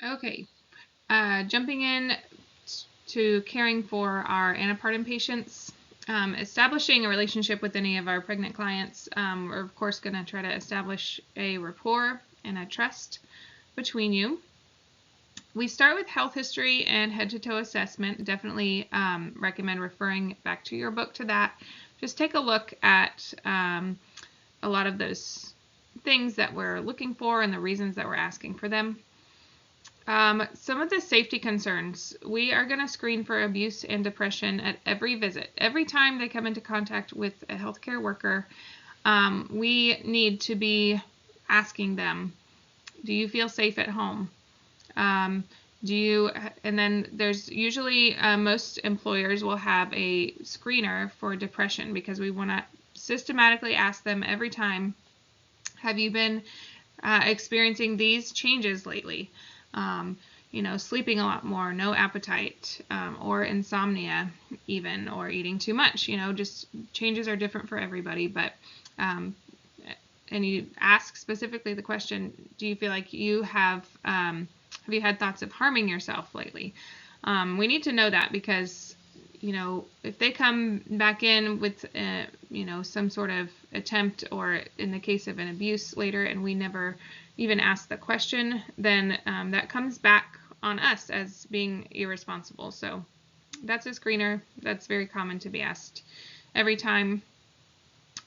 Okay, jumping in to caring for our antepartum patients, establishing a relationship with any of our pregnant clients. We're of course going to try to establish a rapport and a trust between you. We start with health history and head-to-toe assessment. Definitely recommend referring back to your book to that. Just take a look at a lot of those things that we're looking for and the reasons that we're asking for them. Some of the safety concerns. We are going to screen for abuse and depression at every visit. Every time they come into contact with a healthcare worker, we need to be asking them, do you feel safe at home? And then there's usually, most employers will have a screener for depression, because we want to systematically ask them every time, have you been experiencing these changes lately? Sleeping a lot more, no appetite, or insomnia even, or eating too much. Just changes are different for everybody, but and you ask specifically the question, do you feel like you have you had thoughts of harming yourself lately? We need to know that, because if they come back in with some sort of attempt, or in the case of an abuse later, and we never even ask the question, then that comes back on us as being irresponsible. So that's a screener. That's very common to be asked every time.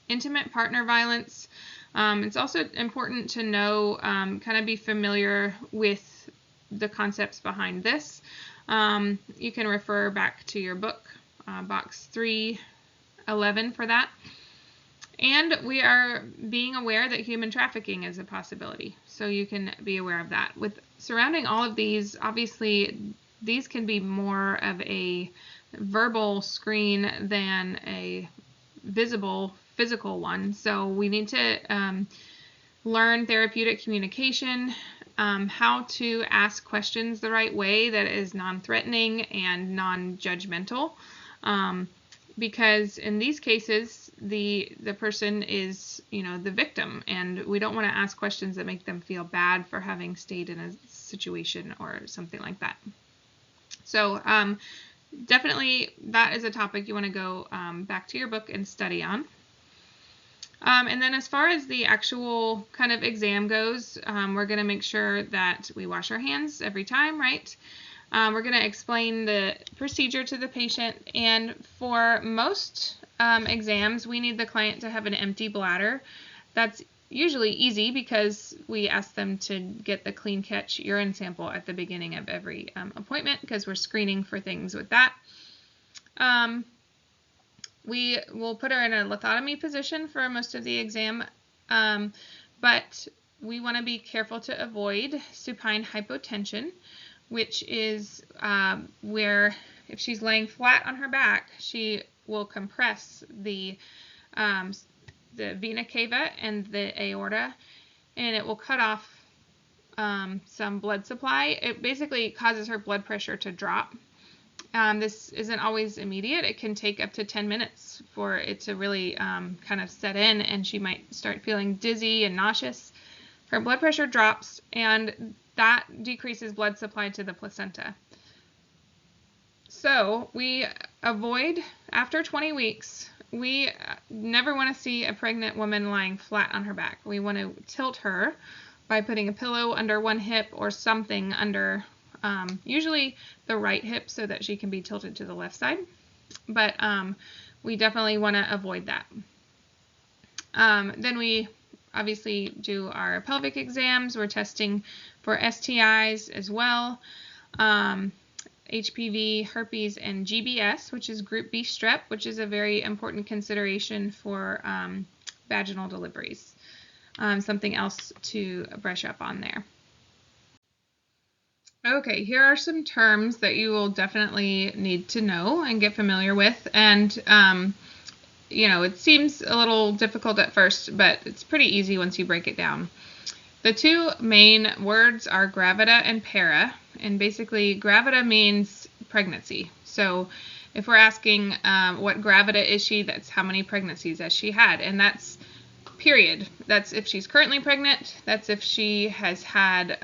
Intimate partner violence. It's also important to know, kind of be familiar with the concepts behind this. You can refer back to your book, box 311, for that. And we are being aware that human trafficking is a possibility, so you can be aware of that. With surrounding all of these, obviously, these can be more of a verbal screen than a visible physical one. So we need to learn therapeutic communication, how to ask questions the right way that is non-threatening and non-judgmental. Because in these cases, the person is, the victim, and we don't want to ask questions that make them feel bad for having stayed in a situation or something like that. So definitely that is a topic you want to go back to your book and study on. And then as far as the actual kind of exam goes, we're going to make sure that we wash our hands every time, right? We're going to explain the procedure to the patient, and for most exams, we need the client to have an empty bladder. That's usually easy, because we ask them to get the clean catch urine sample at the beginning of every appointment, because we're screening for things with that. We will put her in a lithotomy position for most of the exam, but we want to be careful to avoid supine hypotension, which is where, if she's laying flat on her back, she will compress the vena cava and the aorta, and it will cut off some blood supply. It basically causes her blood pressure to drop. This isn't always immediate. It can take up to 10 minutes for it to really kind of set in, and she might start feeling dizzy and nauseous. Her blood pressure drops, and that decreases blood supply to the placenta. So we avoid, after 20 weeks, we never want to see a pregnant woman lying flat on her back. We want to tilt her by putting a pillow under one hip or something under usually the right hip, so that she can be tilted to the left side. But we definitely want to avoid that. Then we obviously do our pelvic exams. We're testing for STIs as well, HPV, herpes, and GBS, which is group B strep, which is a very important consideration for vaginal deliveries. Something else to brush up on there. Okay, here are some terms that you will definitely need to know and get familiar with. And, it seems a little difficult at first, but it's pretty easy once you break it down. The two main words are gravida and para. And basically, gravida means pregnancy. So if we're asking what gravida is she, that's how many pregnancies has she had. And that's period. That's if she's currently pregnant. That's if she has had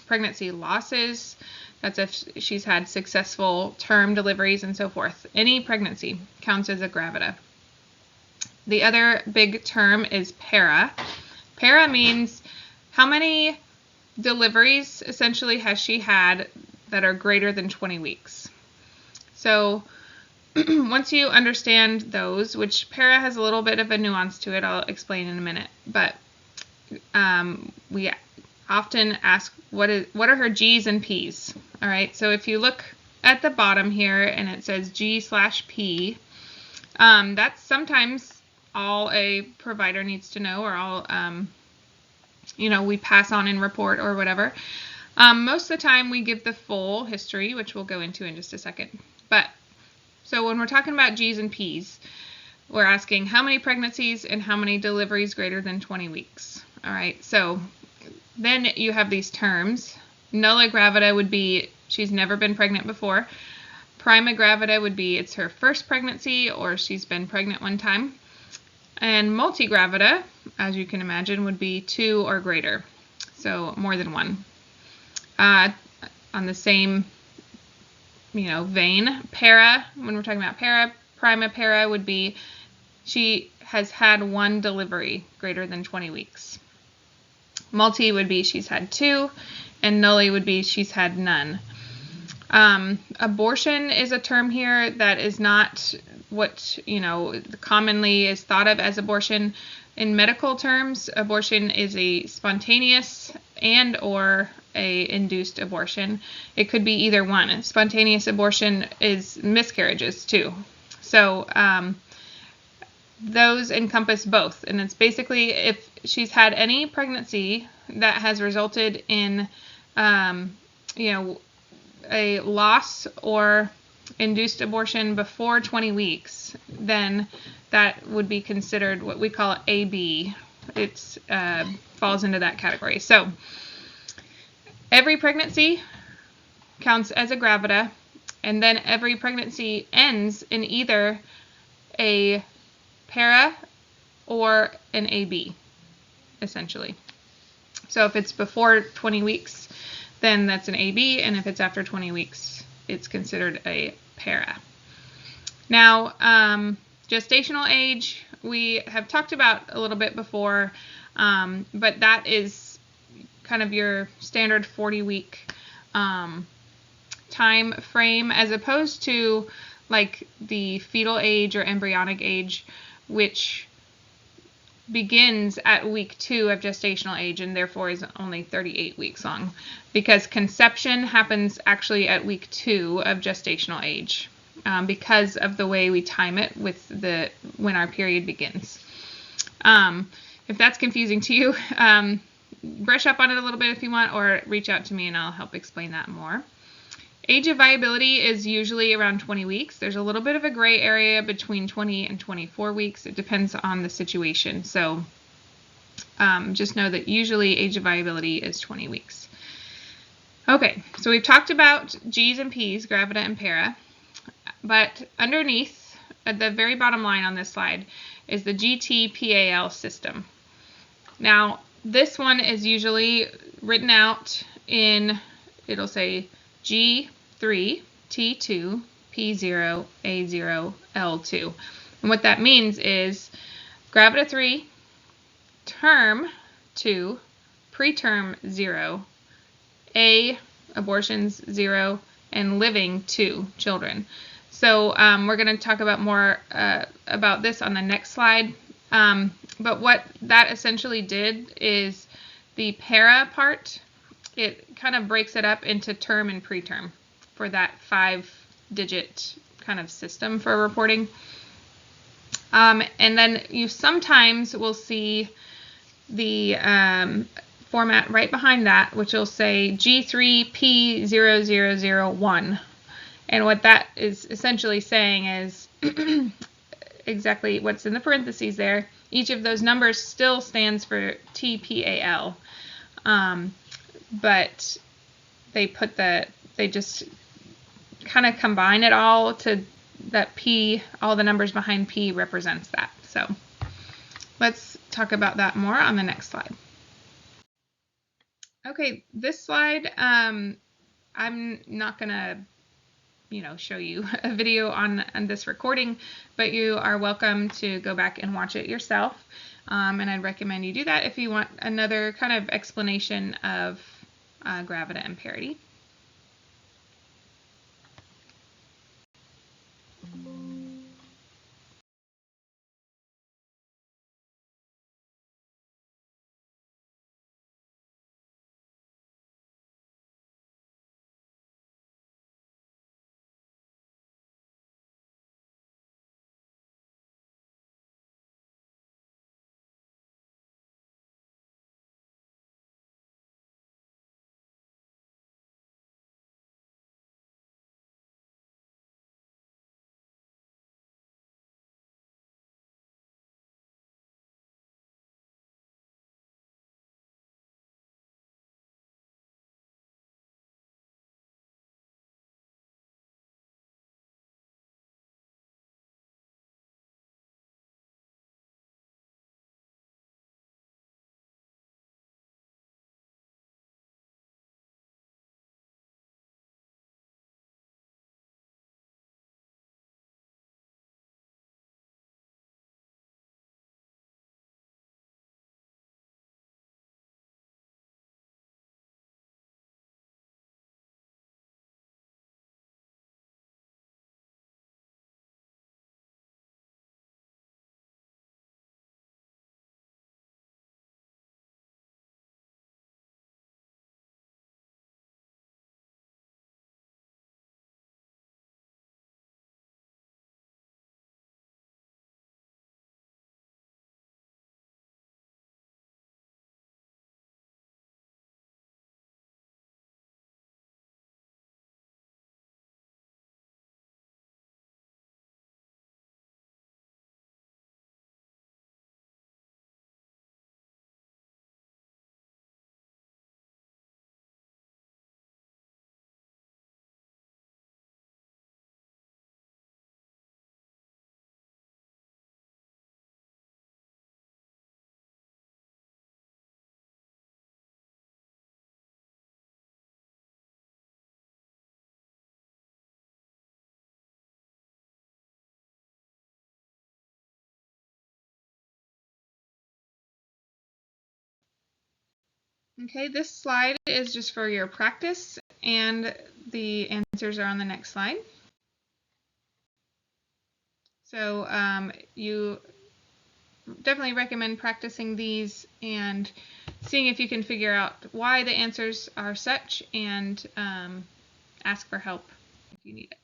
pregnancy losses. That's if she's had successful term deliveries and so forth. Any pregnancy counts as a gravida. The other big term is para. Para means how many deliveries essentially has she had that are greater than 20 weeks. So once you understand those, which para has a little bit of a nuance to it, I'll explain in a minute, but we often ask what are her G's and P's. All right, so if you look at the bottom here and it says G/P, that's sometimes all a provider needs to know, or all we pass on in report or whatever. Most of the time we give the full history, which we'll go into in just a second. But so when we're talking about G's and P's, we're asking how many pregnancies and how many deliveries greater than 20 weeks. All right, so then you have these terms. Nulla gravida would be she's never been pregnant before. Prima gravida would be it's her first pregnancy or she's been pregnant one time. And multigravida, as you can imagine, would be 2 or greater, so more than 1. On the same vein, para, when we're talking about para, prima para would be she has had 1 delivery greater than 20 weeks. Multi would be she's had 2, and nulli would be she's had none. Abortion is a term here that is not what commonly is thought of as abortion. In medical terms, abortion is a spontaneous and or a induced abortion. It could be either one. Spontaneous abortion is miscarriages too. So those encompass both, and it's basically if she's had any pregnancy that has resulted in a loss or induced abortion before 20 weeks, then that would be considered what we call AB. It falls into that category. So every pregnancy counts as a gravida, and then every pregnancy ends in either a para or an AB, essentially. So if it's before 20 weeks, then that's an AB, and if it's after 20 weeks, it's considered a para. Now, gestational age, we have talked about a little bit before, but that is kind of your standard 40-week time frame, as opposed to like the fetal age or embryonic age, which begins at week 2 of gestational age and therefore is only 38 weeks long, because conception happens actually at week 2 of gestational age, because of the way we time it with when our period begins. If that's confusing to you, brush up on it a little bit if you want, or reach out to me and I'll help explain that more. Age of viability is usually around 20 weeks. There's a little bit of a gray area between 20 and 24 weeks. It depends on the situation. So just know that usually age of viability is 20 weeks. Okay, so we've talked about G's and P's, gravida and para, but underneath, at the very bottom line on this slide, is the GTPAL system. Now, this one is usually written out in, it'll say G3, T2, P0, A0, L2. And what that means is gravida 3, term 2, preterm 0, A, abortions 0, and living 2 children. So we're going to talk about more about this on the next slide. But what that essentially did is the para part, it kind of breaks it up into term and preterm for that 5-digit kind of system for reporting. And then you sometimes will see the format right behind that, which will say G3P0001. And what that is essentially saying is exactly what's in the parentheses there. Each of those numbers still stands for TPAL. But they just kind of combine it all to that P, all the numbers behind P represents that. So let's talk about that more on the next slide. Okay, this slide, I'm not gonna show you a video on this recording, but you are welcome to go back and watch it yourself. And I'd recommend you do that if you want another kind of explanation of gravida and parity. Okay, this slide is just for your practice, and the answers are on the next slide. So you definitely recommend practicing these and seeing if you can figure out why the answers are such, and ask for help if you need it.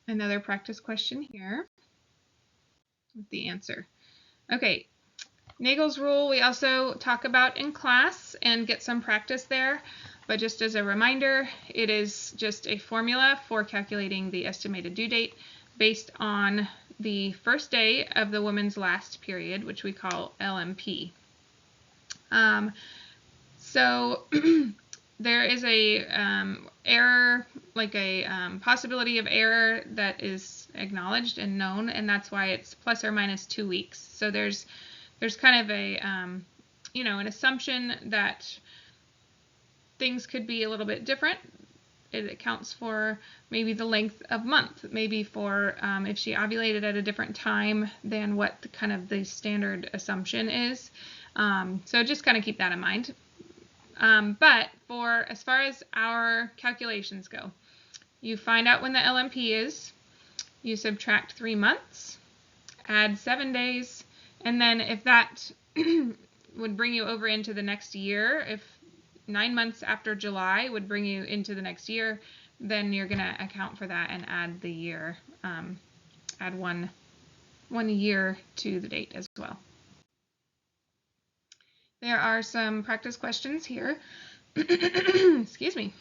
Another practice question here with the answer. Okay, Nagel's rule we also talk about in class and get some practice there, but just as a reminder, it is just a formula for calculating the estimated due date based on the first day of the woman's last period, which we call LMP. So there is a error, like a possibility of error that is acknowledged and known, and that's why it's plus or minus 2 weeks. So there's kind of a an assumption that things could be a little bit different. It accounts for maybe the length of month, maybe for if she ovulated at a different time than what kind of the standard assumption is. So just kind of keep that in mind. But for as far as our calculations go, you find out when the LMP is, you subtract 3 months, add 7 days, and then if that would bring you over into the next year, if 9 months after July would bring you into the next year, then you're going to account for that and add the year, add one year to the date as well. There are some practice questions here. Excuse me.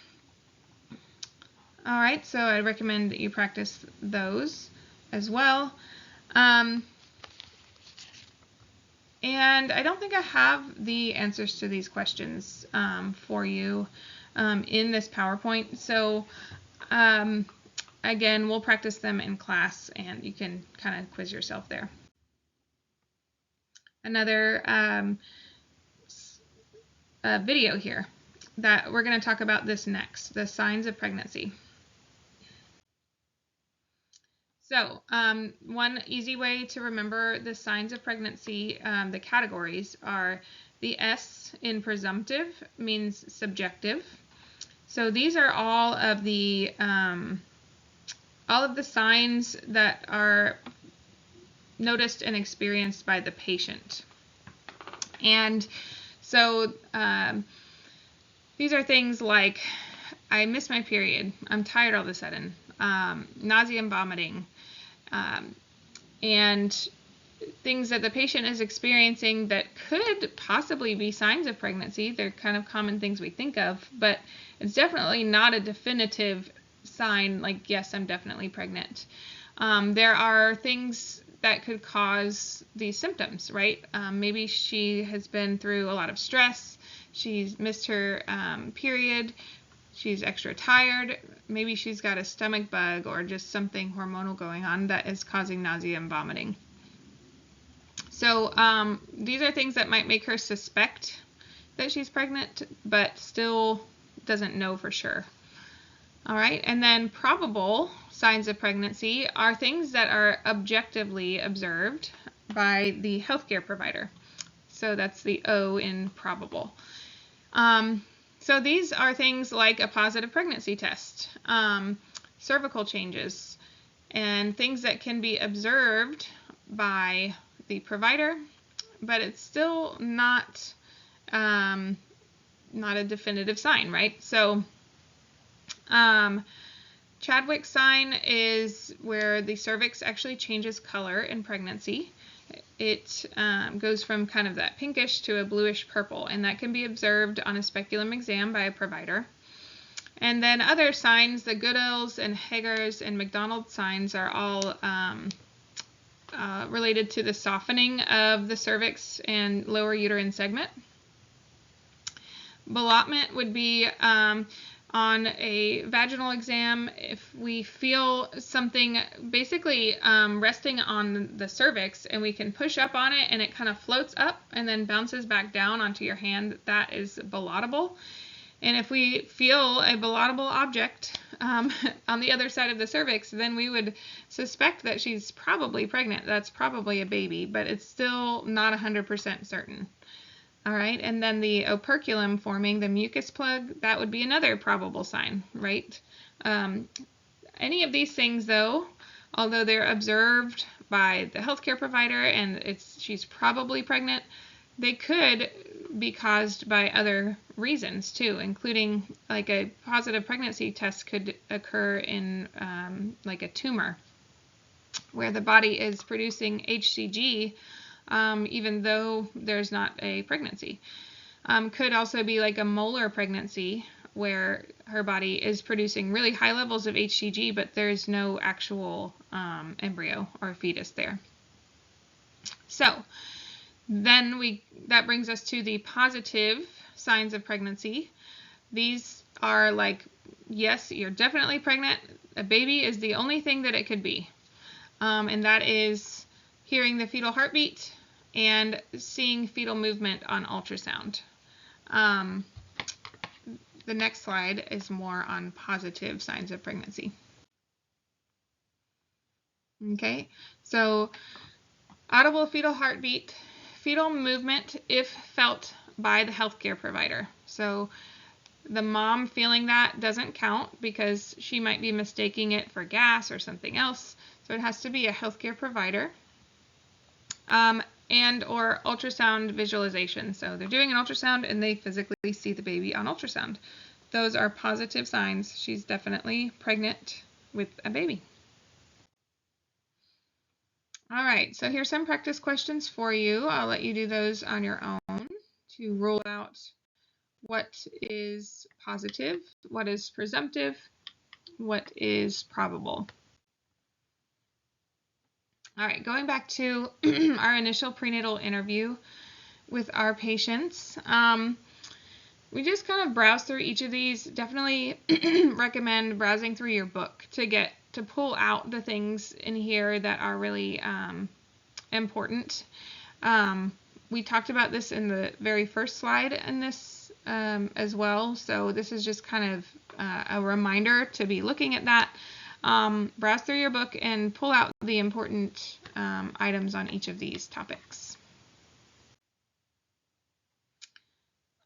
All right, so I recommend that you practice those as well. And I don't think I have the answers to these questions for you in this PowerPoint. So again, we'll practice them in class and you can kind of quiz yourself there. Another video here that we're going to talk about this next, the signs of pregnancy. So one easy way to remember the signs of pregnancy, the categories are the S in presumptive means subjective. So these are all of the signs that are noticed and experienced by the patient. And so these are things like, I miss my period, I'm tired all of a sudden, nausea and vomiting, and things that the patient is experiencing that could possibly be signs of pregnancy. They're kind of common things we think of, but it's definitely not a definitive sign like, yes, I'm definitely pregnant. There are things that could cause these symptoms, right? Maybe she has been through a lot of stress, she's missed her period, she's extra tired, maybe she's got a stomach bug or just something hormonal going on that is causing nausea and vomiting. So these are things that might make her suspect that she's pregnant, but still doesn't know for sure. All right, and then probable signs of pregnancy are things that are objectively observed by the healthcare provider. So that's the O in probable. So these are things like a positive pregnancy test, cervical changes, and things that can be observed by the provider, but it's still not a definitive sign, right? So Chadwick's sign is where the cervix actually changes color in pregnancy. It goes from kind of that pinkish to a bluish purple, and that can be observed on a speculum exam by a provider. And then other signs, the Goodell's and Hager's and McDonald's signs, are all related to the softening of the cervix and lower uterine segment. Ballottement would be on a vaginal exam if we feel something basically resting on the cervix and we can push up on it and it kind of floats up and then bounces back down onto your hand. That is ballottable. And if we feel a ballottable object on the other side of the cervix, then we would suspect that she's probably pregnant. That's probably a baby, but it's still not 100% certain. All right, and then the operculum forming, the mucus plug, that would be another probable sign, right? Any of these things, though, although they're observed by the healthcare provider and she's probably pregnant, they could be caused by other reasons too, including like a positive pregnancy test could occur in like a tumor where the body is producing HCG even though there's not a pregnancy. Could also be like a molar pregnancy where her body is producing really high levels of HCG, but there's no actual embryo or fetus there. So then that brings us to the positive signs of pregnancy. These are like, yes, you're definitely pregnant. A baby is the only thing that it could be. And that is hearing the fetal heartbeat and seeing fetal movement on ultrasound. The next slide is more on positive signs of pregnancy. Okay, so audible fetal heartbeat, fetal movement if felt by the healthcare provider. So the mom feeling that doesn't count because she might be mistaking it for gas or something else. So it has to be a healthcare provider. And or ultrasound visualization. So they're doing an ultrasound and they physically see the baby on ultrasound. Those are positive signs. She's definitely pregnant with a baby. All right, so here's some practice questions for you. I'll let you do those on your own to rule out what is positive, what is presumptive, what is probable. All right, going back to our initial prenatal interview with our patients, we just kind of browse through each of these. Definitely recommend browsing through your book to pull out the things in here that are really important. We talked about this in the very first slide in this as well. So this is just kind of a reminder to be looking at that. Browse through your book and pull out the important items on each of these topics.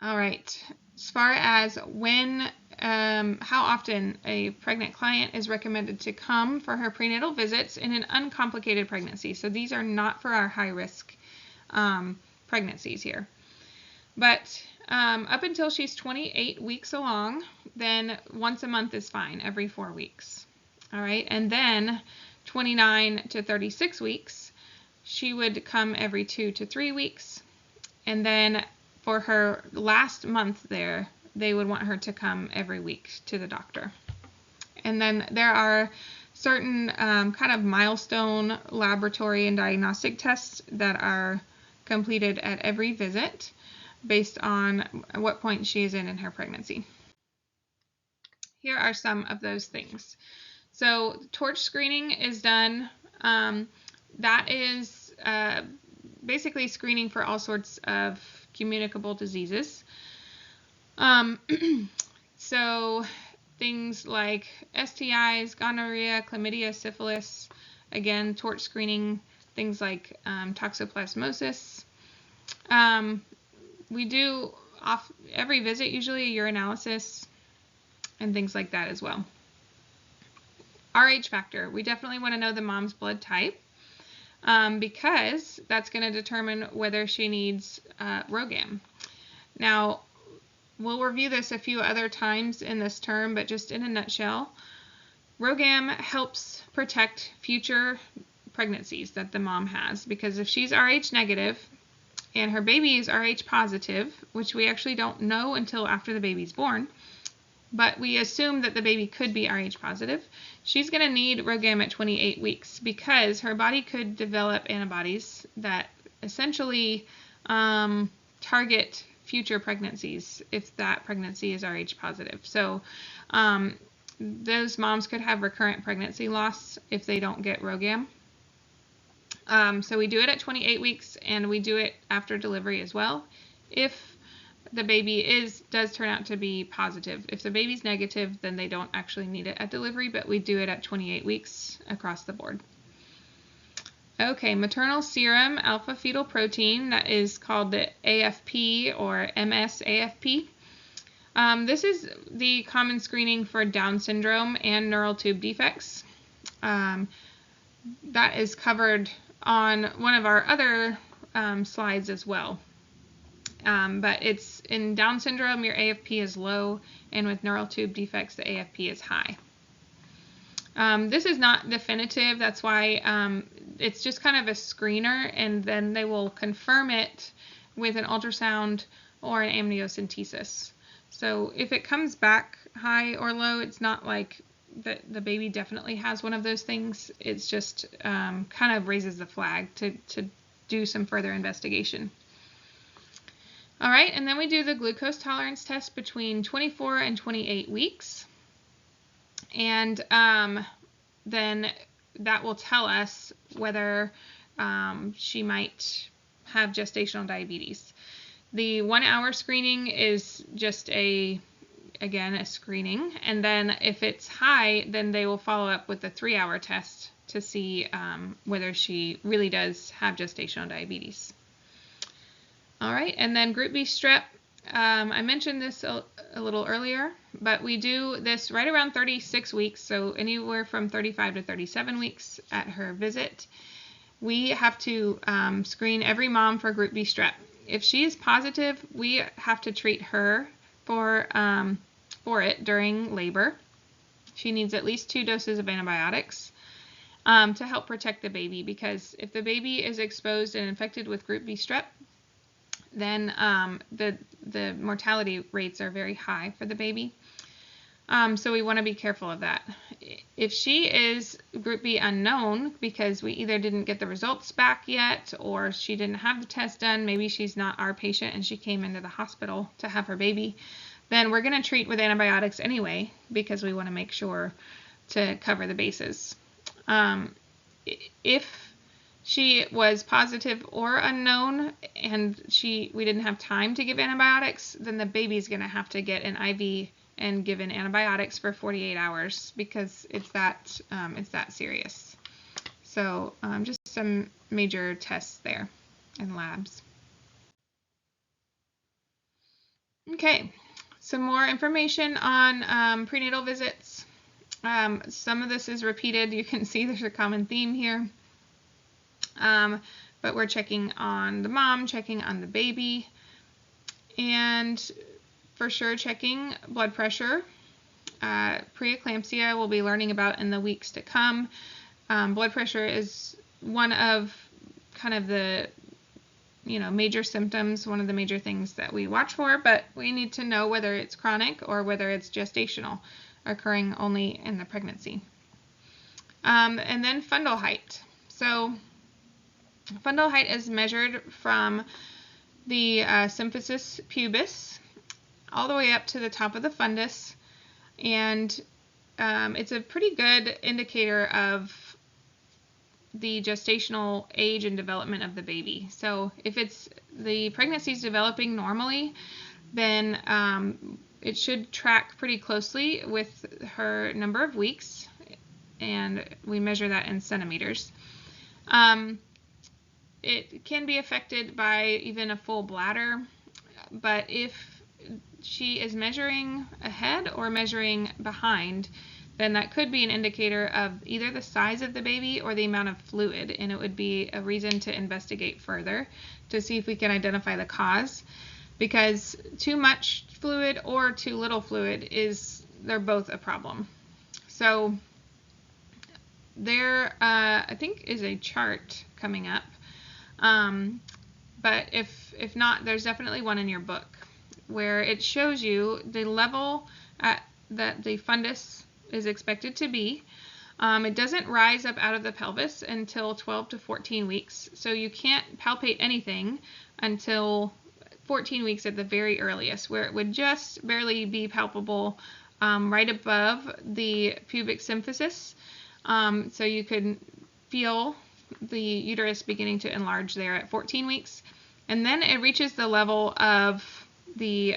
All right, as far as how often a pregnant client is recommended to come for her prenatal visits in an uncomplicated pregnancy. So these are not for our high-risk pregnancies here. But up until she's 28 weeks along, then once a month is fine, every 4 weeks. All right, and then 29 to 36 weeks, she would come every 2 to 3 weeks. And then for her last month there, they would want her to come every week to the doctor. And then there are certain kind of milestone laboratory and diagnostic tests that are completed at every visit based on what point she is in her pregnancy. Here are some of those things. So torch screening is done. That is basically screening for all sorts of communicable diseases. So things like STIs, gonorrhea, chlamydia, syphilis, again, torch screening, things like toxoplasmosis. We do every visit usually a urinalysis and things like that as well. RH factor, we definitely want to know the mom's blood type. Because that's going to determine whether she needs RhoGAM. Now, we'll review this a few other times in this term, but just in a nutshell, RhoGAM helps protect future pregnancies that the mom has, because if she's Rh negative and her baby is Rh positive, which we actually don't know until after the baby's born, but we assume that the baby could be Rh positive, she's going to need RhoGAM at 28 weeks because her body could develop antibodies that essentially target future pregnancies if that pregnancy is Rh positive. So those moms could have recurrent pregnancy loss if they don't get RhoGAM. So we do it at 28 weeks and we do it after delivery as well if the baby does turn out to be positive. If the baby's negative, then they don't actually need it at delivery, but we do it at 28 weeks across the board. Okay, maternal serum alpha fetal protein, that is called the AFP or MS-AFP. This is the common screening for Down syndrome and neural tube defects. That is covered on one of our other slides as well. But it's in Down syndrome, your AFP is low, and with neural tube defects, the AFP is high. This is not definitive. That's why it's just kind of a screener, and then they will confirm it with an ultrasound or an amniocentesis. So if it comes back high or low, it's not like the baby definitely has one of those things. It's just kind of raises the flag to do some further investigation. All right, and then we do the glucose tolerance test between 24 and 28 weeks. And then that will tell us whether she might have gestational diabetes. The 1 hour screening is just again, a screening. And then if it's high, then they will follow up with the 3 hour test to see whether she really does have gestational diabetes. All right, and then group B strep, I mentioned this a little earlier, but we do this right around 36 weeks, so anywhere from 35 to 37 weeks at her visit. We have to screen every mom for group B strep. If she is positive, we have to treat her for it during labor. She needs at least 2 doses of antibiotics to help protect the baby, because if the baby is exposed and infected with group B strep, then the mortality rates are very high for the baby. So we want to be careful of that. If she is group B unknown, because we either didn't get the results back yet, or she didn't have the test done, maybe she's not our patient and she came into the hospital to have her baby, then we're going to treat with antibiotics anyway, because we want to make sure to cover the bases. If she was positive or unknown and we didn't have time to give antibiotics, then the baby's going to have to get an IV and given antibiotics for 48 hours because it's that serious. So just some major tests there and labs. Okay, some more information on prenatal visits. Some of this is repeated. You can see there's a common theme here. But we're checking on the mom, checking on the baby, and for sure checking blood pressure. Preeclampsia we'll be learning about in the weeks to come. Blood pressure is one of kind of the major symptoms, one of the major things that we watch for, but we need to know whether it's chronic or whether it's gestational, occurring only in the pregnancy. And then fundal height. So fundal height is measured from the symphysis pubis all the way up to the top of the fundus, and it's a pretty good indicator of the gestational age and development of the baby. So if the pregnancy is developing normally, then it should track pretty closely with her number of weeks, and we measure that in centimeters. It can be affected by even a full bladder, but if she is measuring ahead or measuring behind, then that could be an indicator of either the size of the baby or the amount of fluid, and it would be a reason to investigate further to see if we can identify the cause, because too much fluid or too little fluid they're both a problem. So there I think is a chart coming up, but if not, there's definitely one in your book where it shows you the level that the fundus is expected to be. It doesn't rise up out of the pelvis until 12 to 14 weeks, so you can't palpate anything until 14 weeks at the very earliest, where it would just barely be palpable right above the pubic symphysis. So you could feel the uterus beginning to enlarge there at 14 weeks, and then it reaches the level of the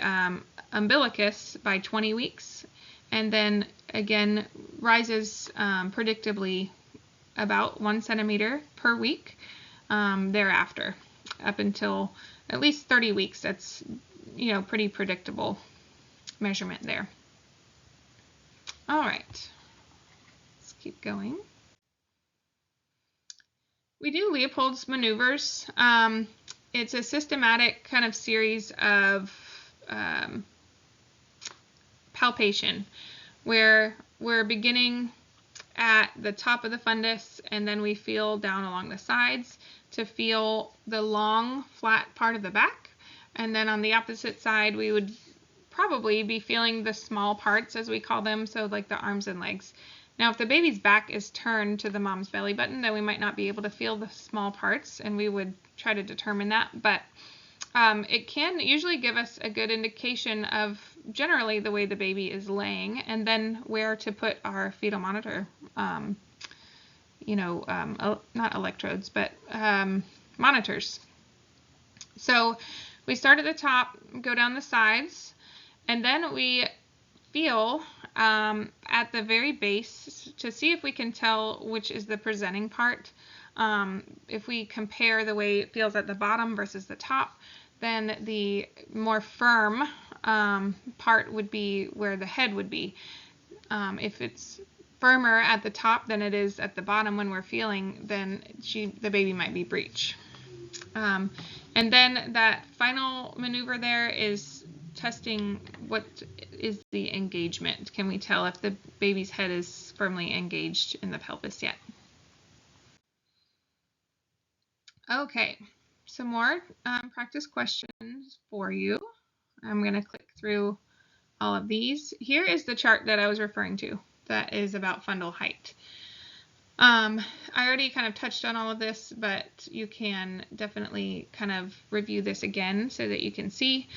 umbilicus by 20 weeks, and then again rises predictably about 1 centimeter per week thereafter, up until at least 30 weeks. That's pretty predictable measurement there. All right, let's keep going. We do Leopold's maneuvers. It's a systematic kind of series of palpation where we're beginning at the top of the fundus, and then we feel down along the sides to feel the long flat part of the back, and then on the opposite side we would probably be feeling the small parts, as we call them, so like the arms and legs. Now if the baby's back is turned to the mom's belly button, then we might not be able to feel the small parts, and we would try to determine that, but it can usually give us a good indication of generally the way the baby is laying, and then where to put our fetal monitor, not electrodes, but monitors. So we start at the top, go down the sides, and then we feel at the very base to see if we can tell which is the presenting part. If we compare the way it feels at the bottom versus the top, then the more firm part would be where the head would be. If it's firmer at the top than it is at the bottom when we're feeling, then the baby might be breech. And then that final maneuver there is testing what is the engagement. Can we tell if the baby's head is firmly engaged in the pelvis yet? Okay, some more practice questions for you. I'm going to click through all of these. Here is the chart that I was referring to that is about fundal height. I already kind of touched on all of this, but you can definitely kind of review this again so that you can see.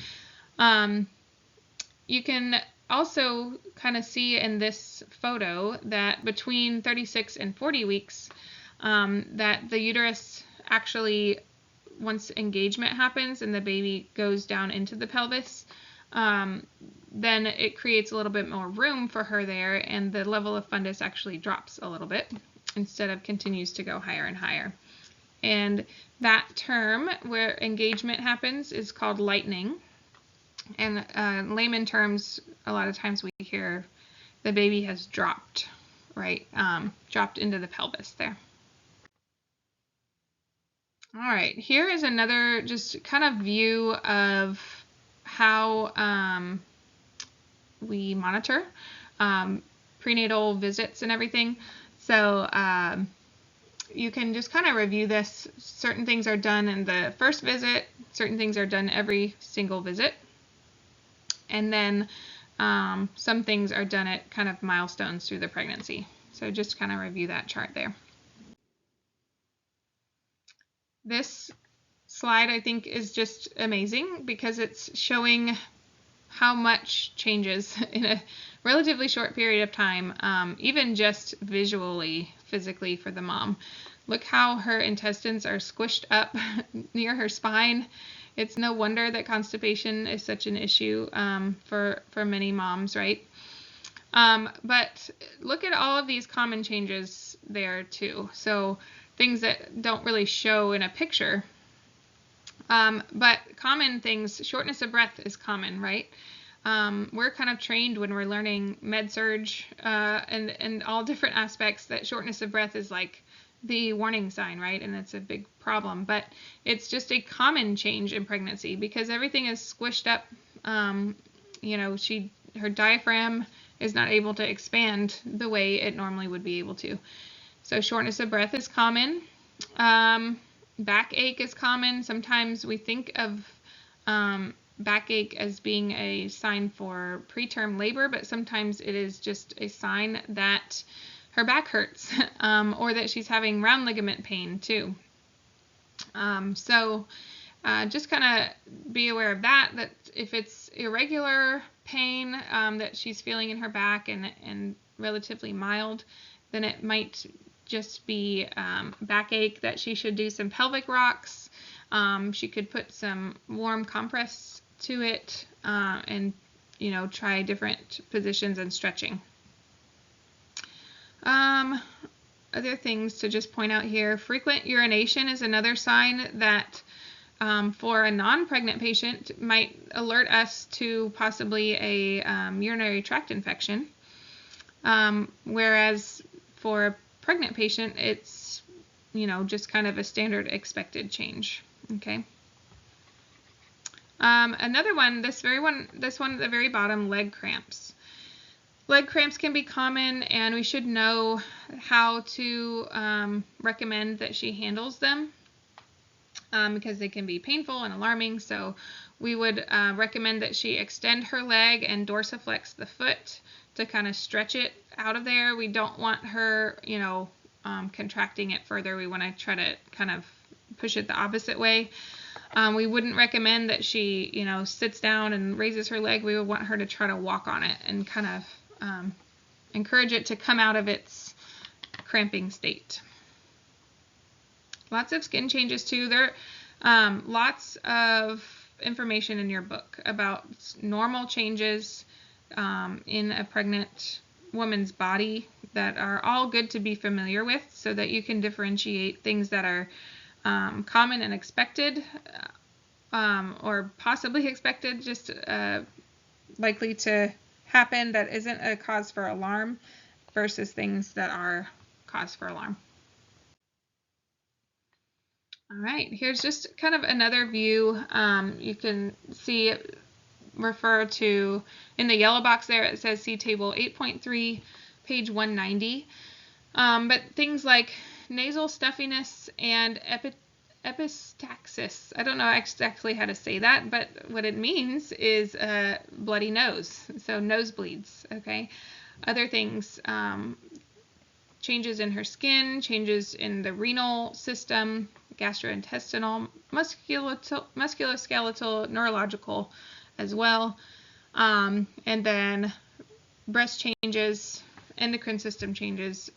You can also kind of see in this photo that between 36 and 40 weeks, that the uterus actually, once engagement happens and the baby goes down into the pelvis, then it creates a little bit more room for her there, and the level of fundus actually drops a little bit instead of continues to go higher and higher. And that term where engagement happens is called lightening. And in layman terms, a lot of times we hear the baby has dropped, right? Dropped into the pelvis there. All right, here is another just kind of view of how we monitor prenatal visits and everything. So you can just kind of review this. Certain things are done in the first visit, certain things are done every single visit, and then some things are done at kind of milestones through the pregnancy. So just kind of review that chart there. This slide, I think, is just amazing because it's showing how much changes in a relatively short period of time, even just visually, physically for the mom. Look how her intestines are squished up near her spine. It's no wonder that constipation is such an issue for many moms, right? But look at all of these common changes there too. So things that don't really show in a picture. But common things, shortness of breath is common, right? We're kind of trained when we're learning med-surg and all different aspects that shortness of breath is like the warning sign, right? And it's a big problem. But it's just a common change in pregnancy because everything is squished up. You know, her diaphragm is not able to expand the way it normally would be able to. So shortness of breath is common. Backache is common. Sometimes we think of backache as being a sign for preterm labor, but sometimes it is just a sign that her back hurts or that she's having round ligament pain too. So just kind of be aware of that if it's irregular pain that she's feeling in her back and relatively mild, then it might just be backache that she should do some pelvic rocks. She could put some warm compress to it and, you know, try different positions and stretching. Other things to just point out here, frequent urination is another sign that for a non-pregnant patient might alert us to possibly a urinary tract infection, whereas for a pregnant patient, it's, you know, just kind of a standard expected change. Okay. Another one, this one at the very bottom, leg cramps. Leg cramps can be common, and we should know how to recommend that she handles them because they can be painful and alarming. So we would recommend that she extend her leg and dorsiflex the foot to kind of stretch it out of there. We don't want her, you know, contracting it further. We want to try to kind of push it the opposite way. We wouldn't recommend that she, you know, sits down and raises her leg. We would want her to try to walk on it and kind of encourage it to come out of its cramping state. Lots of skin changes too. There lots of information in your book about normal changes in a pregnant woman's body that are all good to be familiar with so that you can differentiate things that are common and expected or possibly expected, just likely to happen that isn't a cause for alarm versus things that are cause for alarm. All right, here's just kind of another view. You can see it refer to, in the yellow box there, it says see table 8.3, page 190. But things like nasal stuffiness and epistaxis. I don't know exactly how to say that, but what it means is a bloody nose, so nosebleeds, okay? Other things, changes in her skin, changes in the renal system, gastrointestinal, musculoskeletal, neurological as well, and then breast changes, endocrine system changes,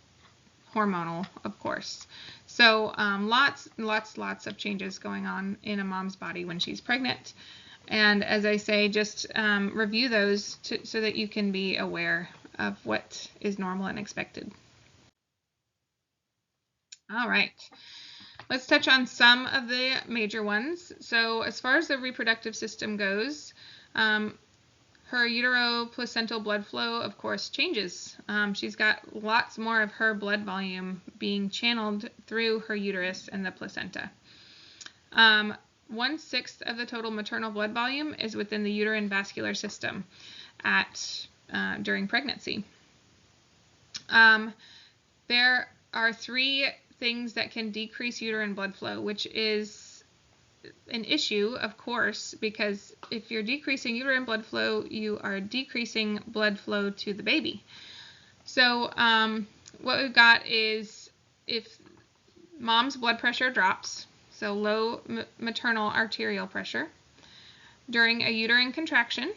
hormonal, of course. So lots of changes going on in a mom's body when she's pregnant. And as I say, just review those so that you can be aware of what is normal and expected. All right. Let's touch on some of the major ones. So as far as the reproductive system goes, her utero-placental blood flow, of course, changes. She's got lots more of her blood volume being channeled through her uterus and the placenta. 1/6 of the total maternal blood volume is within the uterine vascular system during pregnancy. There are 3 things that can decrease uterine blood flow, which is an issue, of course, because if you're decreasing uterine blood flow, you are decreasing blood flow to the baby. So what we've got is if mom's blood pressure drops, so low maternal arterial pressure, during a uterine contraction,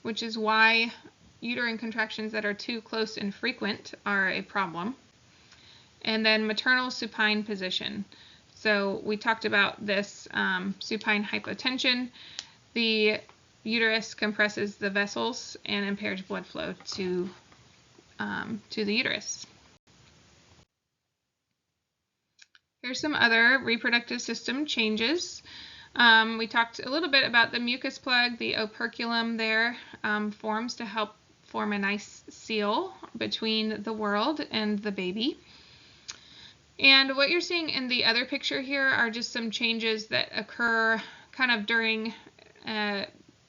which is why uterine contractions that are too close and frequent are a problem. And then maternal supine position. So we talked about this supine hypotension. The uterus compresses the vessels and impairs blood flow to the uterus. Here's some other reproductive system changes. We talked a little bit about the mucus plug. The operculum there forms to help form a nice seal between the world and the baby. And what you're seeing in the other picture here are just some changes that occur kind of during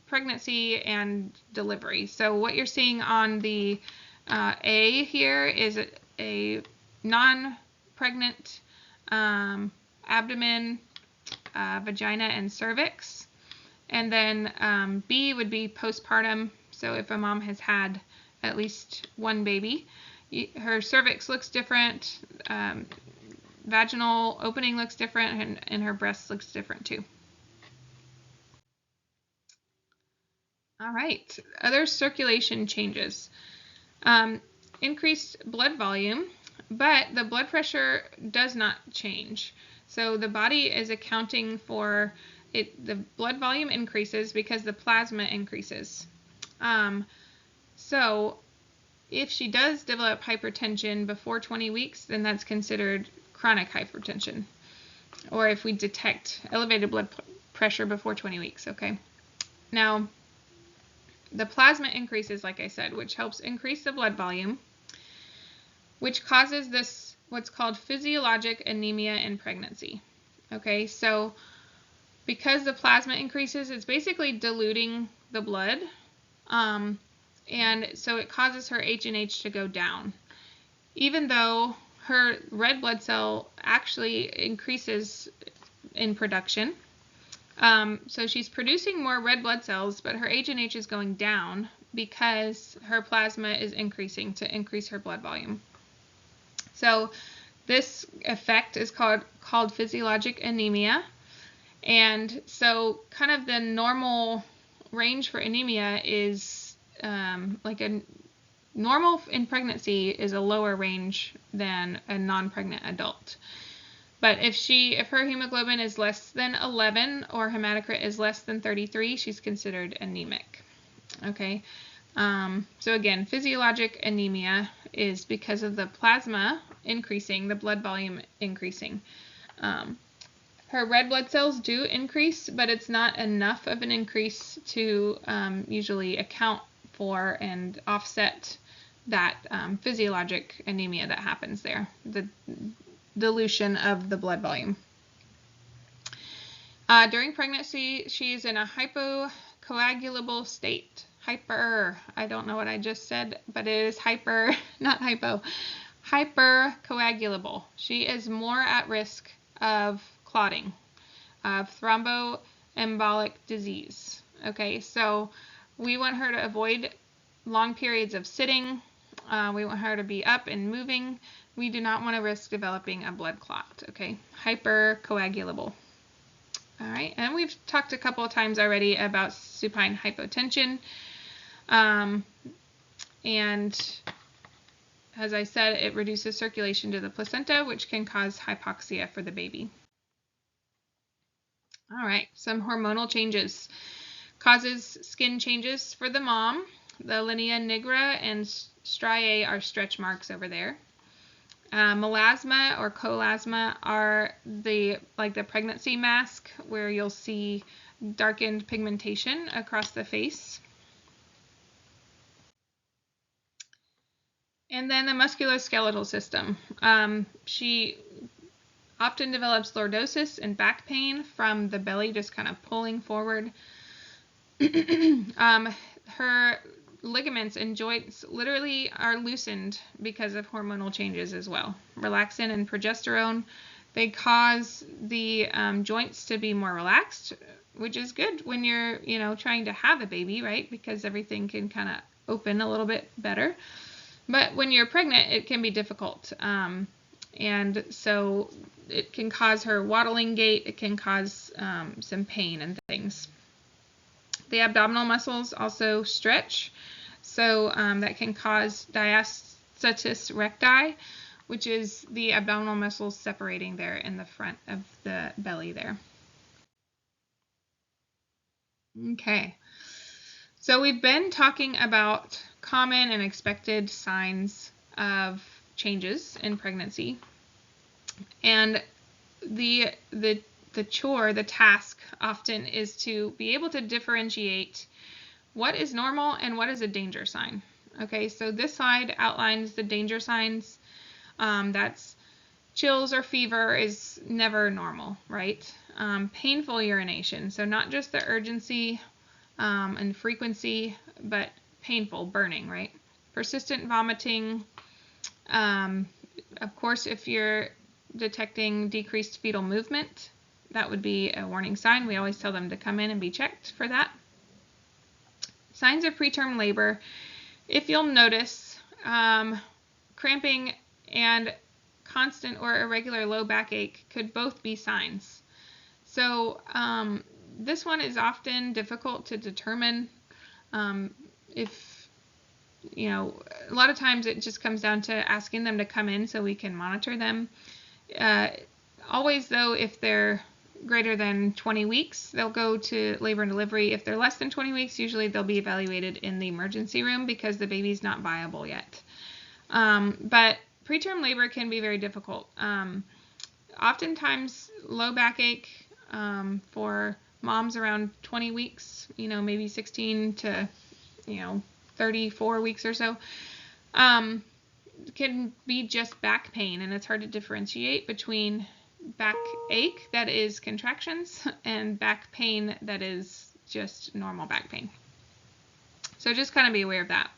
pregnancy and delivery. So what you're seeing on the A here is a non-pregnant abdomen, vagina, and cervix. And then B would be postpartum. So if a mom has had at least one baby, her cervix looks different, vaginal opening looks different, and her breast looks different too. All right, other circulation changes. Increased blood volume, but the blood pressure does not change. So the body is accounting for it. The blood volume increases because the plasma increases. So if she does develop hypertension before 20 weeks, then that's considered chronic hypertension. Or if we detect elevated blood pressure before 20 weeks, okay? Now, the plasma increases, like I said, which helps increase the blood volume, which causes this, what's called physiologic anemia in pregnancy. Okay, so because the plasma increases, it's basically diluting the blood, and so it causes her H&H to go down, even though her red blood cell actually increases in production. So she's producing more red blood cells, but her H&H is going down because her plasma is increasing to increase her blood volume. So this effect is called physiologic anemia. And so kind of the normal range for anemia is like a normal in pregnancy is a lower range than a non-pregnant adult. But if her hemoglobin is less than 11 or hematocrit is less than 33, she's considered anemic. Okay. So again, physiologic anemia is because of the plasma increasing, the blood volume increasing. Her red blood cells do increase, but it's not enough of an increase to usually account for and offset that physiologic anemia that happens there, the dilution of the blood volume. During pregnancy, she's in a hypocoagulable state. I don't know what I just said, but it is hyper, not hypo, hypercoagulable. She is more at risk of clotting, of thromboembolic disease. Okay, so we want her to avoid long periods of sitting. We want her to be up and moving. We do not want to risk developing a blood clot. Okay, hypercoagulable. All right, and we've talked a couple of times already about supine hypotension. And as I said, it reduces circulation to the placenta, which can cause hypoxia for the baby. All right, some hormonal changes. Causes skin changes for the mom. The linea nigra and striae are stretch marks over there. Melasma or cholasma are the pregnancy mask, where you'll see darkened pigmentation across the face. And then the musculoskeletal system. She often develops lordosis and back pain from the belly just kind of pulling forward. Her ligaments and joints literally are loosened because of hormonal changes as well. Relaxin and progesterone, they cause the joints to be more relaxed, which is good when you're, trying to have a baby, right? Because everything can kind of open a little bit better. But when you're pregnant, it can be difficult. And so it can cause her waddling gait. It can cause some pain and things. The abdominal muscles also stretch, so that can cause diastasis recti, which is the abdominal muscles separating there in the front of the belly there. Okay, so we've been talking about common and expected signs of changes in pregnancy, and the task often is to be able to differentiate what is normal and what is a danger sign. Okay, so this slide outlines the danger signs. That's chills or fever is never normal, right? Painful urination, so not just the urgency and frequency, but painful, burning, right? Persistent vomiting. Of course, if you're detecting decreased fetal movement, that would be a warning sign. We always tell them to come in and be checked for that. Signs of preterm labor. If you'll notice, cramping and constant or irregular low backache could both be signs. So this one is often difficult to determine. If, a lot of times it just comes down to asking them to come in so we can monitor them. Always, though, if they're greater than 20 weeks, they'll go to labor and delivery. If they're less than 20 weeks, usually they'll be evaluated in the emergency room because the baby's not viable yet. But preterm labor can be very difficult. Oftentimes, low backache for moms around 20 weeks, maybe 16 to, 34 weeks or so, can be just back pain, and it's hard to differentiate between back ache that is contractions and back pain that is just normal back pain. So just kind of be aware of that.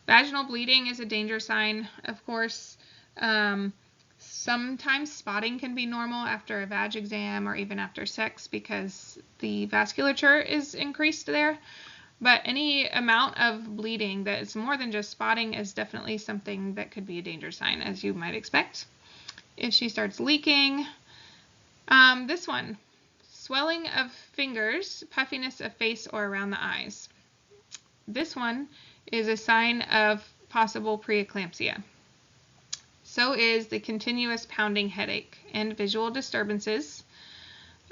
Vaginal bleeding is a danger sign, of course. Sometimes spotting can be normal after a vag exam or even after sex because the vasculature is increased there. But any amount of bleeding that is more than just spotting is definitely something that could be a danger sign, as you might expect. If she starts leaking, this one, swelling of fingers, puffiness of face or around the eyes. This one is a sign of possible preeclampsia. So is the continuous pounding headache and visual disturbances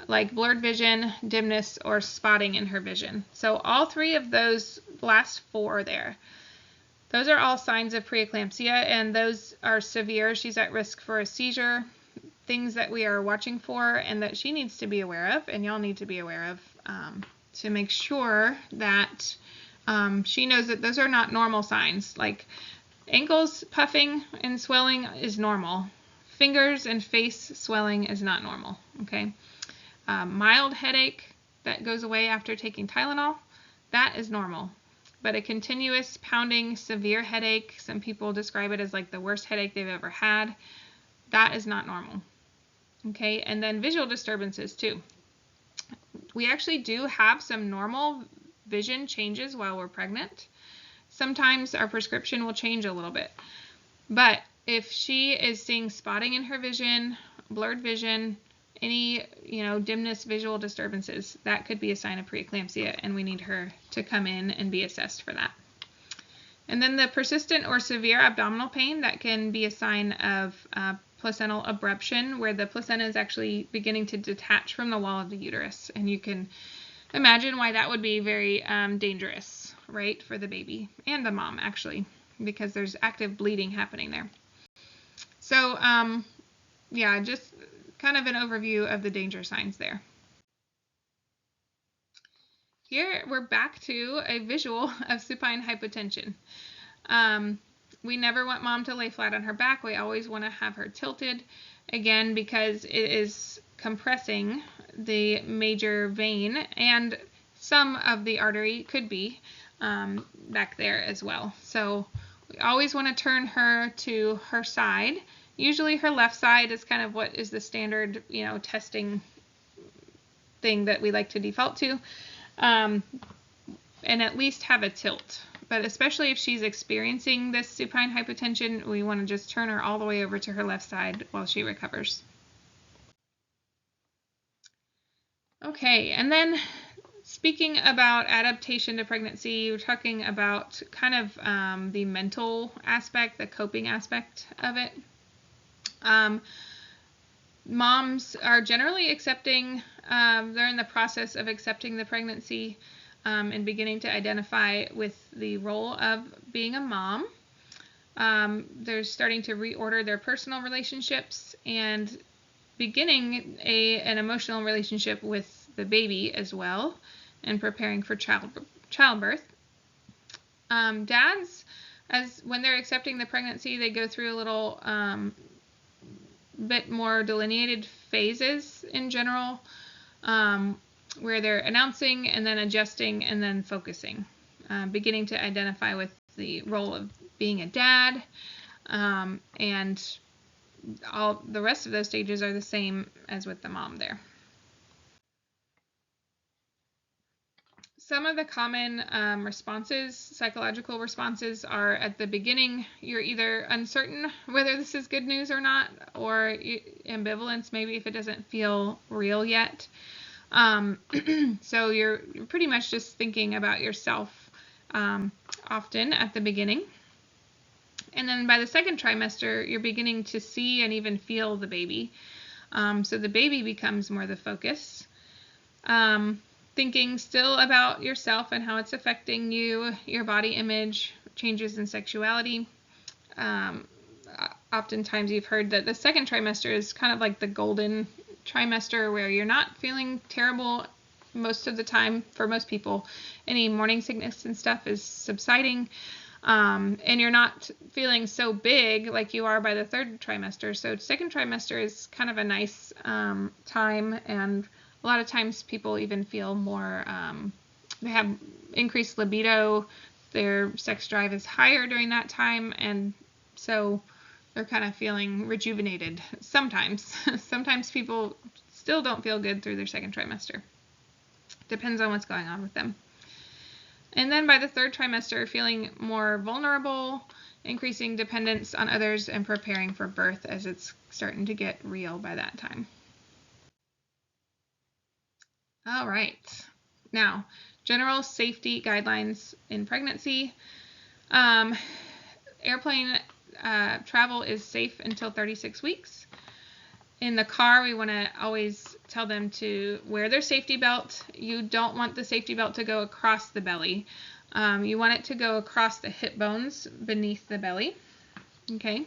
like blurred vision, dimness, or spotting in her vision. So all three of those last four there, those are all signs of preeclampsia, and those are severe. She's at risk for a seizure, things that we are watching for and that she needs to be aware of, and y'all need to be aware of to make sure that she knows that those are not normal signs. Like ankles puffing and swelling is normal. Fingers and face swelling is not normal, okay? Mild headache that goes away after taking Tylenol, that is normal. But a continuous pounding, severe headache, some people describe it as like the worst headache they've ever had, that is not normal. Okay, and then visual disturbances too. We actually do have some normal vision changes while we're pregnant. Sometimes our prescription will change a little bit. But if she is seeing spotting in her vision, blurred vision, any, dimness, visual disturbances, that could be a sign of preeclampsia, and we need her to come in and be assessed for that. And then the persistent or severe abdominal pain, that can be a sign of placental abruption, where the placenta is actually beginning to detach from the wall of the uterus. And you can imagine why that would be very dangerous, right, for the baby and the mom, actually, because there's active bleeding happening there. So, yeah, just kind of an overview of the danger signs there. Here we're back to a visual of supine hypotension. We never want mom to lay flat on her back. We always want to have her tilted, again, because it is compressing the major vein, and some of the artery could be back there as well. So we always want to turn her to her side. Usually her left side is kind of what is the standard, testing thing that we like to default to, and at least have a tilt. But especially if she's experiencing this supine hypotension, we want to just turn her all the way over to her left side while she recovers. Okay, and then speaking about adaptation to pregnancy, we're talking about kind of the mental aspect, the coping aspect of it. Moms are generally accepting, they're in the process of accepting the pregnancy and beginning to identify with the role of being a mom. They're starting to reorder their personal relationships and beginning an emotional relationship with the baby as well, and preparing for childbirth. Dads, when they're accepting the pregnancy, they go through a little bit more delineated phases in general, where they're announcing and then adjusting and then focusing, beginning to identify with the role of being a dad, and all the rest of those stages are the same as with the mom there. Some of the common responses, psychological responses, are at the beginning, you're either uncertain whether this is good news or not, or ambivalence, maybe if it doesn't feel real yet. So you're pretty much just thinking about yourself often at the beginning. And then by the second trimester, you're beginning to see and even feel the baby. So the baby becomes more the focus. Thinking still about yourself and how it's affecting you, your body image, changes in sexuality. Oftentimes you've heard that the second trimester is kind of like the golden trimester, where you're not feeling terrible most of the time. For most people, any morning sickness and stuff is subsiding, and you're not feeling so big like you are by the third trimester. So second trimester is kind of a nice time, and a lot of times people even feel more, they have increased libido, their sex drive is higher during that time, and so they're kind of feeling rejuvenated sometimes. Sometimes people still don't feel good through their second trimester. Depends on what's going on with them. And then by the third trimester, feeling more vulnerable, increasing dependence on others, and preparing for birth as it's starting to get real by that time. All right. Now, general safety guidelines in pregnancy. Airplane travel is safe until 36 weeks. In the car, we want to always tell them to wear their safety belt. You don't want the safety belt to go across the belly. You want it to go across the hip bones beneath the belly. Okay.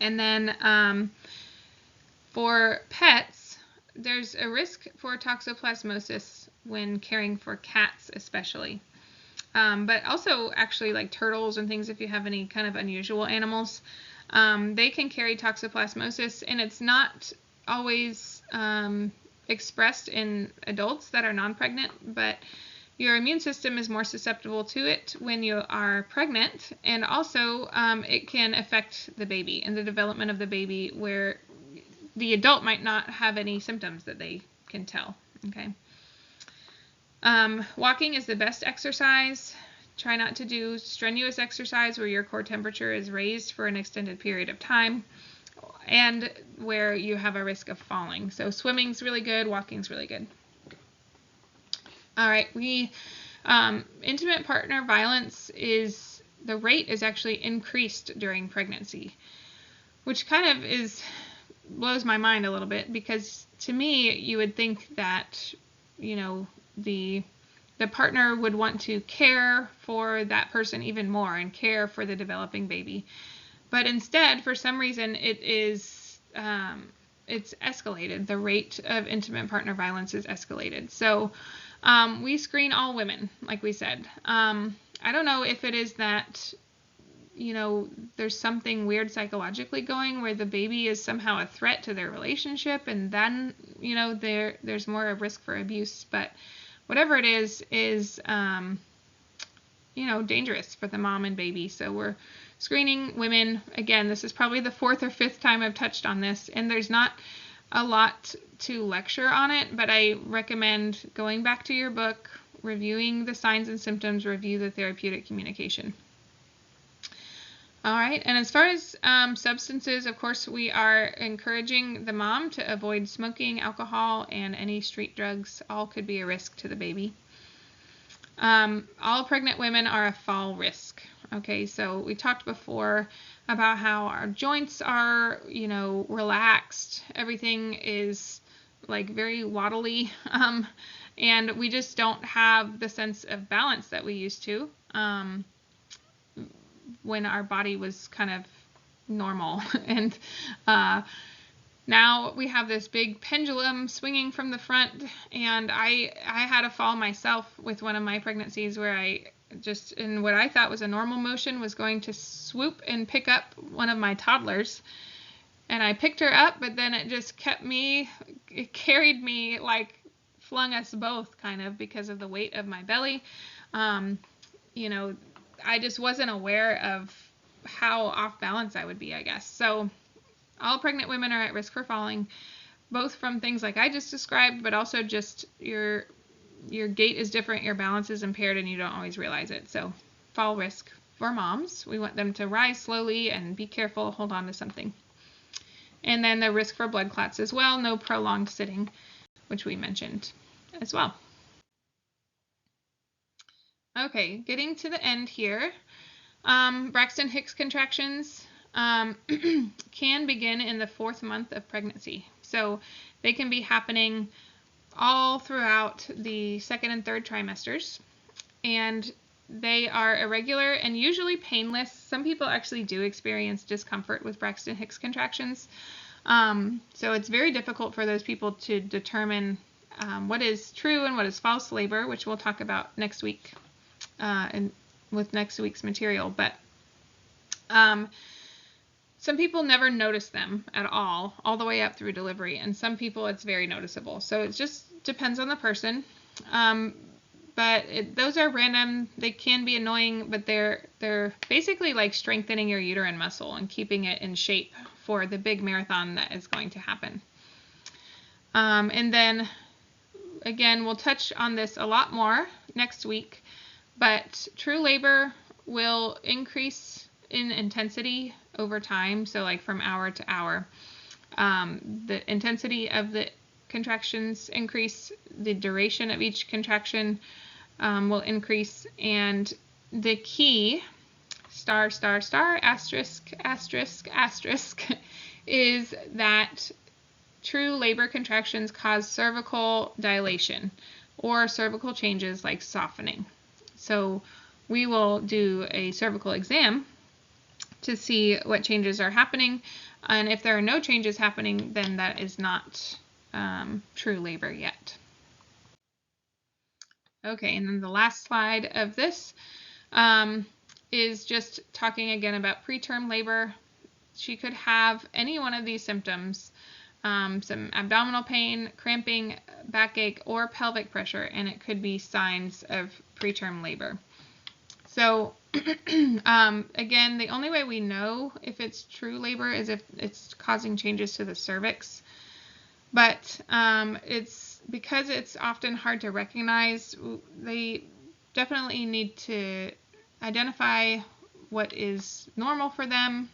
And then for pets, there's a risk for toxoplasmosis when caring for cats especially. But also actually like turtles and things, if you have any kind of unusual animals, they can carry toxoplasmosis, and it's not always expressed in adults that are non-pregnant, but your immune system is more susceptible to it when you are pregnant, and also it can affect the baby and the development of the baby, where the adult might not have any symptoms that they can tell. Okay. Walking is the best exercise. Try not to do strenuous exercise where your core temperature is raised for an extended period of time, and where you have a risk of falling. So swimming's really good, walking's really good. All right, intimate partner violence is the rate is actually increased during pregnancy, which kind of blows my mind a little bit, because to me, you would think that, the partner would want to care for that person even more and care for the developing baby. But instead, for some reason, it's escalated. The rate of intimate partner violence is escalated. So we screen all women, like we said. I don't know if it is that, there's something weird psychologically going where the baby is somehow a threat to their relationship, and then, there's more of risk for abuse. But whatever it is, dangerous for the mom and baby. So we're screening women. Again, this is probably the 4th or 5th time I've touched on this, and there's not a lot to lecture on it, but I recommend going back to your book, reviewing the signs and symptoms, review the therapeutic communication. All right, and as far as substances, of course, we are encouraging the mom to avoid smoking, alcohol, and any street drugs. All could be a risk to the baby. All pregnant women are a fall risk. Okay, so we talked before about how our joints are, relaxed. Everything is like very waddly, and we just don't have the sense of balance that we used to when our body was kind of normal. And now we have this big pendulum swinging from the front, and I had a fall myself with one of my pregnancies where I just, in what I thought was a normal motion, was going to swoop and pick up one of my toddlers. And I picked her up, but then it just it carried me, like flung us both kind of because of the weight of my belly. I just wasn't aware of how off balance I would be, I guess. So all pregnant women are at risk for falling, both from things like I just described, but also just your gait is different, your balance is impaired, and you don't always realize it. So fall risk for moms. We want them to rise slowly and be careful, hold on to something. And then the risk for blood clots as well, no prolonged sitting, which we mentioned as well. Okay, getting to the end here. Braxton Hicks contractions can begin in the 4th month of pregnancy. So they can be happening all throughout the 2nd and 3rd trimesters, and they are irregular and usually painless. Some people actually do experience discomfort with Braxton Hicks contractions. So it's very difficult for those people to determine what is true and what is false labor, which we'll talk about next week and with next week's material. But some people never notice them at all the way up through delivery, and some people it's very noticeable. So it just depends on the person. But those are random. They can be annoying, but they're basically like strengthening your uterine muscle and keeping it in shape for the big marathon that is going to happen. And then, again, we'll touch on this a lot more next week, but true labor will increase in intensity over time, so like from hour to hour. The intensity of the contractions increase, the duration of each contraction will increase, and the key star asterisk asterisk asterisk is that true labor contractions cause cervical dilation or cervical changes like softening. So we will do a cervical exam to see what changes are happening, and if there are no changes happening, then that is not true labor yet. Okay, and then the last slide of this is just talking again about preterm labor. She could have any one of these symptoms, some abdominal pain, cramping, backache, or pelvic pressure, and it could be signs of preterm labor. So again, the only way we know if it's true labor is if it's causing changes to the cervix. But it's because it's often hard to recognize, they definitely need to identify what is normal for them.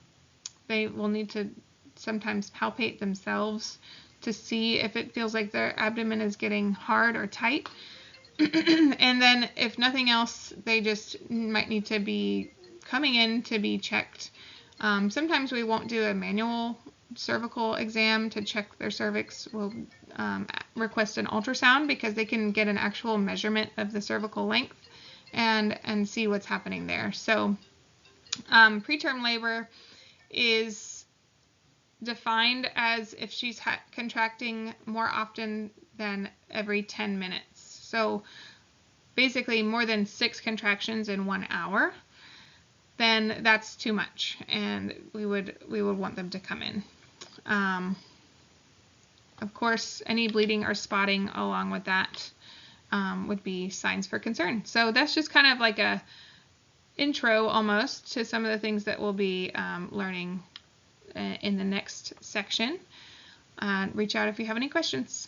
They will need to sometimes palpate themselves to see if it feels like their abdomen is getting hard or tight. And then if nothing else, they just might need to be coming in to be checked. Sometimes we won't do a manual cervical exam to check their cervix. We'll request an ultrasound because they can get an actual measurement of the cervical length and see what's happening there. So preterm labor is defined as if she's contracting more often than every 10 minutes. So basically more than 6 contractions in 1 hour, then that's too much, and we would want them to come in. Of course, any bleeding or spotting along with that would be signs for concern. So that's just kind of like a intro almost to some of the things that we'll be learning in the next section. Reach out if you have any questions.